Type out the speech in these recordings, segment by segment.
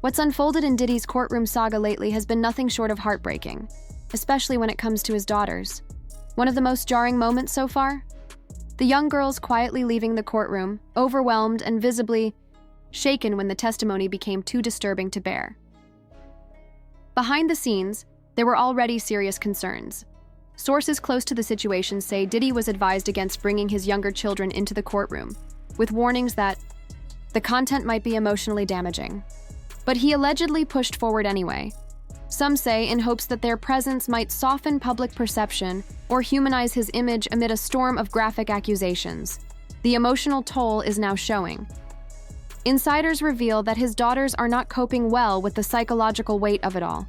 What's unfolded in Diddy's courtroom saga lately has been nothing short of heartbreaking, especially when it comes to his daughters. One of the most jarring moments so far? The young girls quietly leaving the courtroom, overwhelmed and visibly shaken when the testimony became too disturbing to bear. Behind the scenes, there were already serious concerns. Sources close to the situation say Diddy was advised against bringing his younger children into the courtroom, with warnings that the content might be emotionally damaging. But he allegedly pushed forward anyway. Some say in hopes that their presence might soften public perception or humanize his image amid a storm of graphic accusations. The emotional toll is now showing. Insiders reveal that his daughters are not coping well with the psychological weight of it all.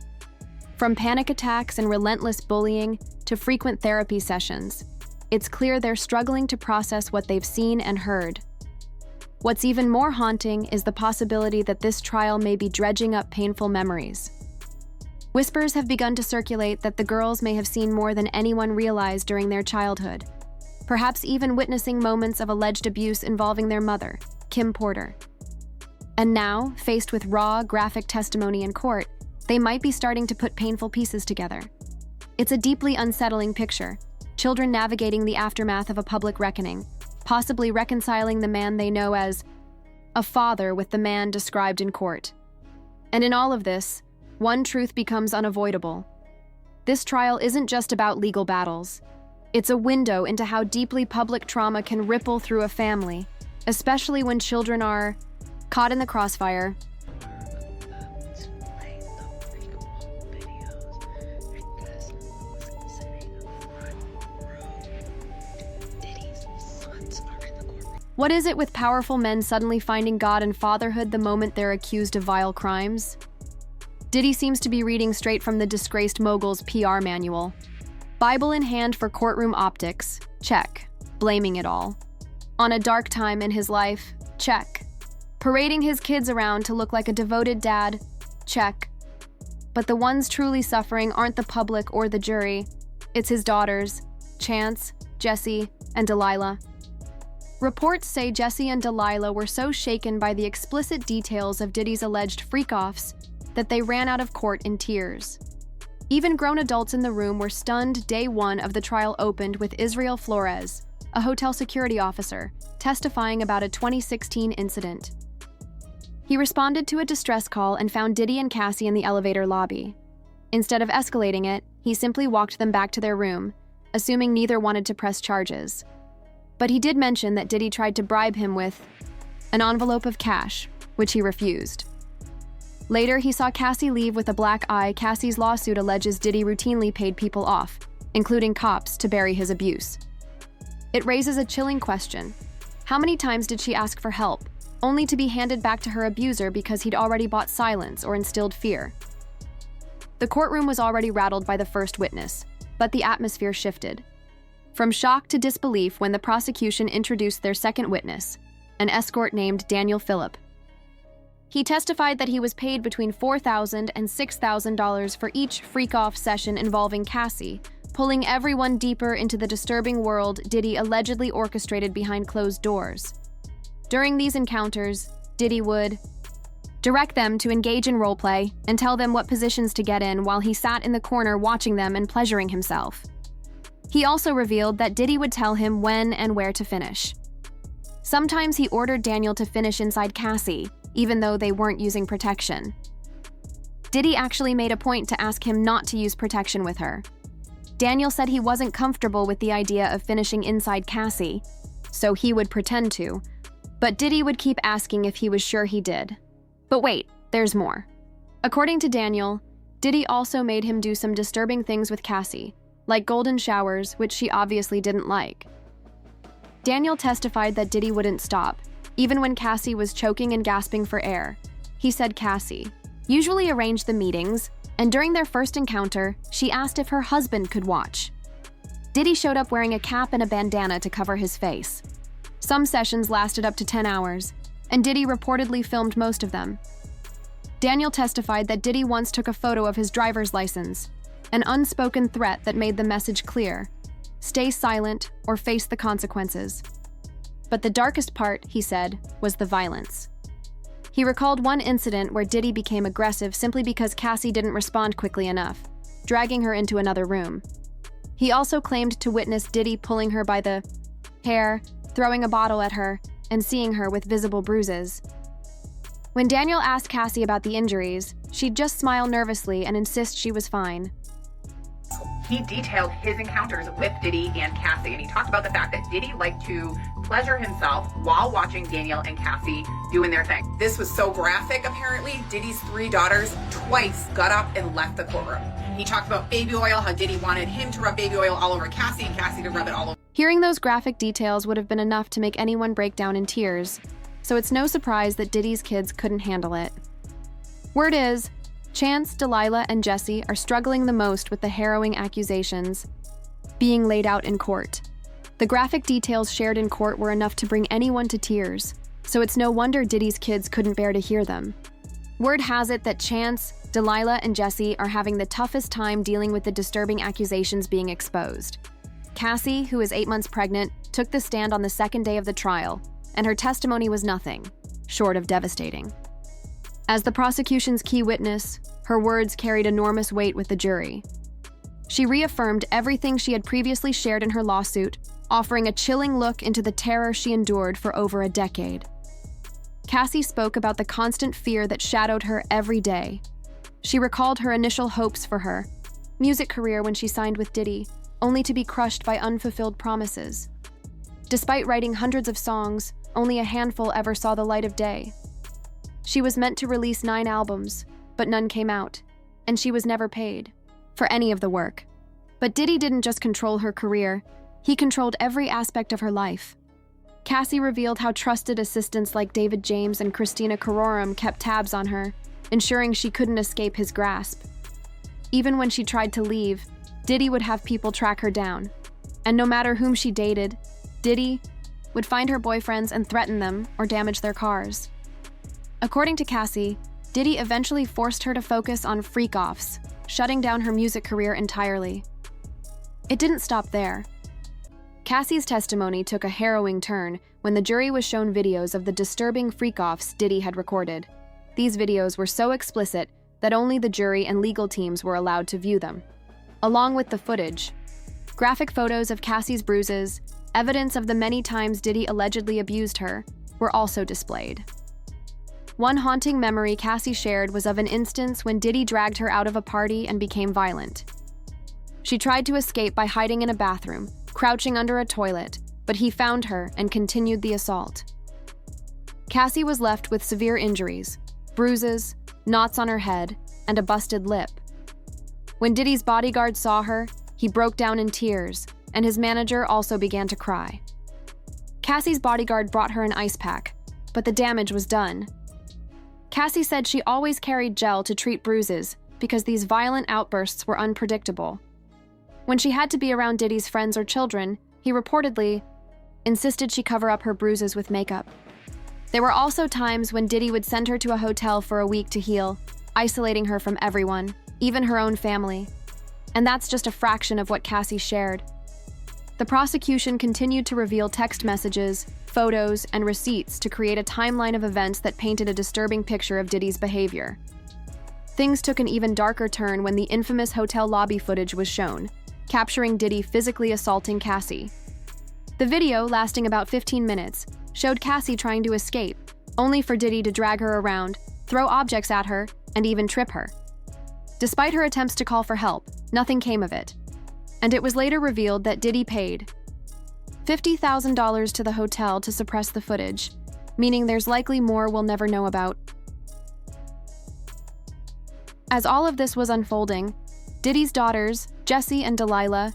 From panic attacks and relentless bullying to frequent therapy sessions, it's clear they're struggling to process what they've seen and heard. What's even more haunting is the possibility that this trial may be dredging up painful memories. Whispers have begun to circulate that the girls may have seen more than anyone realized during their childhood, perhaps even witnessing moments of alleged abuse involving their mother, Kim Porter. And now, faced with raw, graphic testimony in court, they might be starting to put painful pieces together. It's a deeply unsettling picture, children navigating the aftermath of a public reckoning, possibly reconciling the man they know as a father with the man described in court. And in all of this, one truth becomes unavoidable. This trial isn't just about legal battles. It's a window into how deeply public trauma can ripple through a family, especially when children are caught in the crossfire. What is it with powerful men suddenly finding God and fatherhood the moment they're accused of vile crimes? Diddy seems to be reading straight from the disgraced mogul's PR manual. Bible in hand for courtroom optics, check. Blaming it all on a dark time in his life, check. Parading his kids around to look like a devoted dad, check. But the ones truly suffering aren't the public or the jury. It's his daughters, Chance, Jessie, and Delilah. Reports say Jessie and Delilah were so shaken by the explicit details of Diddy's alleged freakoffs that they ran out of court in tears. Even grown adults in the room were stunned day one of the trial opened with Israel Flores, a hotel security officer, testifying about a 2016 incident. He responded to a distress call and found Diddy and Cassie in the elevator lobby. Instead of escalating it, he simply walked them back to their room, assuming neither wanted to press charges. But he did mention that Diddy tried to bribe him with an envelope of cash, which he refused. Later, he saw Cassie leave with a black eye. Cassie's lawsuit alleges Diddy routinely paid people off, including cops, to bury his abuse. It raises a chilling question. How many times did she ask for help, only to be handed back to her abuser because he'd already bought silence or instilled fear? The courtroom was already rattled by the first witness, but the atmosphere shifted. From shock to disbelief when the prosecution introduced their second witness, an escort named Daniel Phillip. He testified that he was paid between $4,000 and $6,000 for each freak-off session involving Cassie, pulling everyone deeper into the disturbing world Diddy allegedly orchestrated behind closed doors. During these encounters, Diddy would direct them to engage in roleplay and tell them what positions to get in while he sat in the corner watching them and pleasuring himself. He also revealed that Diddy would tell him when and where to finish. Sometimes he ordered Daniel to finish inside Cassie, even though they weren't using protection. Diddy actually made a point to ask him not to use protection with her. Daniel said he wasn't comfortable with the idea of finishing inside Cassie, so he would pretend to, but Diddy would keep asking if he was sure he did. But wait, there's more. According to Daniel, Diddy also made him do some disturbing things with Cassie, like golden showers, which she obviously didn't like. Daniel testified that Diddy wouldn't stop, even when Cassie was choking and gasping for air. He said Cassie usually arranged the meetings, and during their first encounter, she asked if her husband could watch. Diddy showed up wearing a cap and a bandana to cover his face. Some sessions lasted up to 10 hours, and Diddy reportedly filmed most of them. Daniel testified that Diddy once took a photo of his driver's license, an unspoken threat that made the message clear: stay silent or face the consequences. But the darkest part, he said, was the violence. He recalled one incident where Diddy became aggressive simply because Cassie didn't respond quickly enough, dragging her into another room. He also claimed to witness Diddy pulling her by the hair, throwing a bottle at her, and seeing her with visible bruises. When Daniel asked Cassie about the injuries, she'd just smile nervously and insist she was fine. He detailed his encounters with Diddy and Cassie, and he talked about the fact that Diddy liked to pleasure himself while watching Daniel and Cassie doing their thing. This was so graphic, apparently. Diddy's 3 daughters twice got up and left the courtroom. He talked about baby oil, how Diddy wanted him to rub baby oil all over Cassie and Cassie to rub it all over. Hearing those graphic details would have been enough to make anyone break down in tears, so it's no surprise that Diddy's kids couldn't handle it. Word is, Chance, Delilah, and Jessie are struggling the most with the harrowing accusations being laid out in court. The graphic details shared in court were enough to bring anyone to tears, so it's no wonder Diddy's kids couldn't bear to hear them. Word has it that Chance, Delilah, and Jessie are having the toughest time dealing with the disturbing accusations being exposed. Cassie, who is 8 months pregnant, took the stand on the second day of the trial, and her testimony was nothing short of devastating. As the prosecution's key witness, her words carried enormous weight with the jury. She reaffirmed everything she had previously shared in her lawsuit, offering a chilling look into the terror she endured for over a decade. Cassie spoke about the constant fear that shadowed her every day. She recalled her initial hopes for her music career when she signed with Diddy, only to be crushed by unfulfilled promises. Despite writing hundreds of songs, only a handful ever saw the light of day. She was meant to release 9 albums, but none came out, and she was never paid for any of the work. But Diddy didn't just control her career, he controlled every aspect of her life. Cassie revealed how trusted assistants like David James and Christina Courtroom kept tabs on her, ensuring she couldn't escape his grasp. Even when she tried to leave, Diddy would have people track her down. And no matter whom she dated, Diddy would find her boyfriends and threaten them or damage their cars. According to Cassie, Diddy eventually forced her to focus on Freakoffs, shutting down her music career entirely. It didn't stop there. Cassie's testimony took a harrowing turn when the jury was shown videos of the disturbing Freakoffs Diddy had recorded. These videos were so explicit that only the jury and legal teams were allowed to view them. Along with the footage, graphic photos of Cassie's bruises, evidence of the many times Diddy allegedly abused her, were also displayed. One haunting memory Cassie shared was of an instance when Diddy dragged her out of a party and became violent. She tried to escape by hiding in a bathroom, crouching under a toilet, but he found her and continued the assault. Cassie was left with severe injuries, bruises, knots on her head, and a busted lip. When Diddy's bodyguard saw her, he broke down in tears, and his manager also began to cry. Cassie's bodyguard brought her an ice pack, but the damage was done. Cassie said she always carried gel to treat bruises because these violent outbursts were unpredictable. When she had to be around Diddy's friends or children, he reportedly insisted she cover up her bruises with makeup. There were also times when Diddy would send her to a hotel for a week to heal, isolating her from everyone, even her own family. And that's just a fraction of what Cassie shared. The prosecution continued to reveal text messages, photos, and receipts to create a timeline of events that painted a disturbing picture of Diddy's behavior. Things took an even darker turn when the infamous hotel lobby footage was shown, capturing Diddy physically assaulting Cassie. The video, lasting about 15 minutes, showed Cassie trying to escape, only for Diddy to drag her around, throw objects at her, and even trip her. Despite her attempts to call for help, nothing came of it. And it was later revealed that Diddy paid $50,000 to the hotel to suppress the footage, meaning there's likely more we'll never know about. As all of this was unfolding, Diddy's daughters, Jessie and Delilah,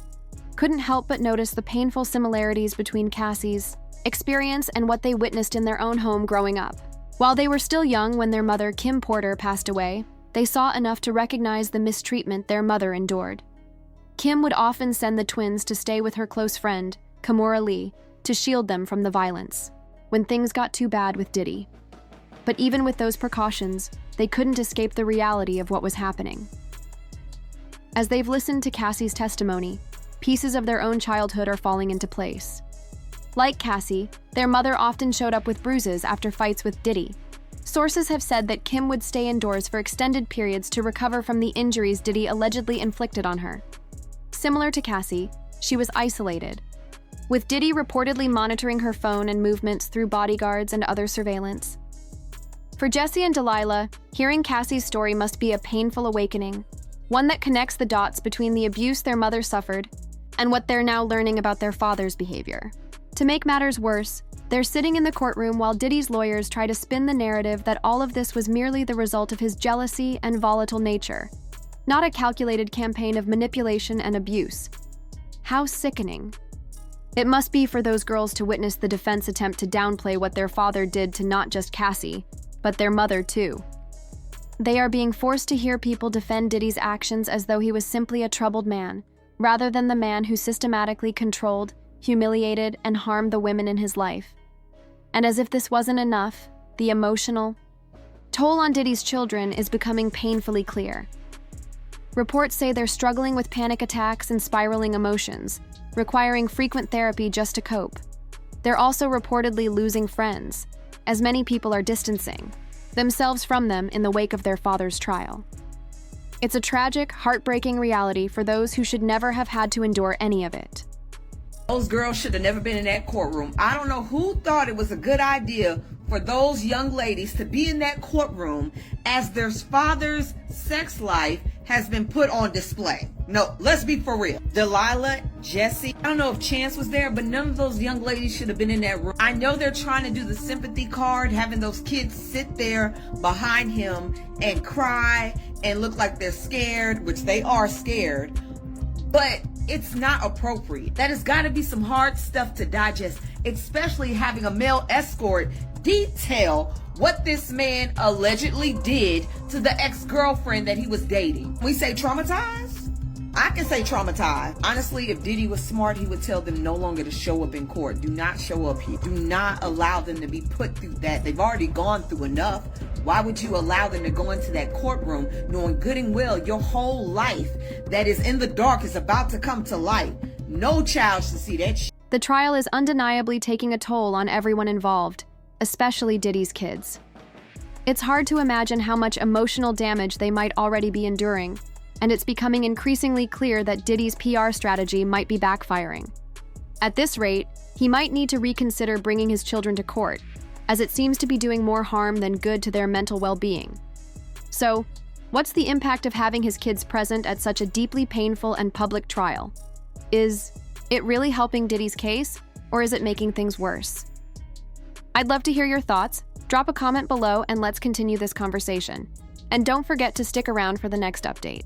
couldn't help but notice the painful similarities between Cassie's experience and what they witnessed in their own home growing up. While they were still young when their mother, Kim Porter, passed away, they saw enough to recognize the mistreatment their mother endured. Kim would often send the twins to stay with her close friend, Kimora Lee, to shield them from the violence when things got too bad with Diddy. But even with those precautions, they couldn't escape the reality of what was happening. As they've listened to Cassie's testimony, pieces of their own childhood are falling into place. Like Cassie, their mother often showed up with bruises after fights with Diddy, Sources have said that Kim would stay indoors for extended periods to recover from the injuries Diddy allegedly inflicted on her. Similar to Cassie, she was isolated, with Diddy reportedly monitoring her phone and movements through bodyguards and other surveillance. For Jessie and Delilah, hearing Cassie's story must be a painful awakening, one that connects the dots between the abuse their mother suffered and what they're now learning about their father's behavior. To make matters worse, they're sitting in the courtroom while Diddy's lawyers try to spin the narrative that all of this was merely the result of his jealousy and volatile nature, not a calculated campaign of manipulation and abuse. How sickening. It must be for those girls to witness the defense attempt to downplay what their father did to not just Cassie, but their mother too. They are being forced to hear people defend Diddy's actions as though he was simply a troubled man, rather than the man who systematically controlled, humiliated, and harmed the women in his life. And as if this wasn't enough, the emotional toll on Diddy's children is becoming painfully clear. Reports say they're struggling with panic attacks and spiraling emotions, requiring frequent therapy just to cope. They're also reportedly losing friends, as many people are distancing themselves from them in the wake of their father's trial. It's a tragic, heartbreaking reality for those who should never have had to endure any of it. Those girls should have never been in that courtroom. I don't know who thought it was a good idea for those young ladies to be in that courtroom as their father's sex life has been put on display. No, let's be for real. Delilah, Jessie, I don't know if Chance was there, but none of those young ladies should have been in that room. I know they're trying to do the sympathy card, having those kids sit there behind him and cry and look like they're scared, which they are scared, but it's not appropriate. That has got to be some hard stuff to digest, especially having a male escort detail what this man allegedly did to the ex-girlfriend that he was dating. We say traumatized? I can say traumatized. Honestly, if Diddy was smart, he would tell them no longer to show up in court. Do not show up here. Do not allow them to be put through that. They've already gone through enough. Why would you allow them to go into that courtroom knowing good and well your whole life that is in the dark is about to come to light? No child should see that shit. The trial is undeniably taking a toll on everyone involved, especially Diddy's kids. It's hard to imagine how much emotional damage they might already be enduring, and it's becoming increasingly clear that Diddy's PR strategy might be backfiring. At this rate, he might need to reconsider bringing his children to court, as it seems to be doing more harm than good to their mental well-being. So, what's the impact of having his kids present at such a deeply painful and public trial? Is it really helping Diddy's case, or is it making things worse? I'd love to hear your thoughts. Drop a comment below and let's continue this conversation. And don't forget to stick around for the next update.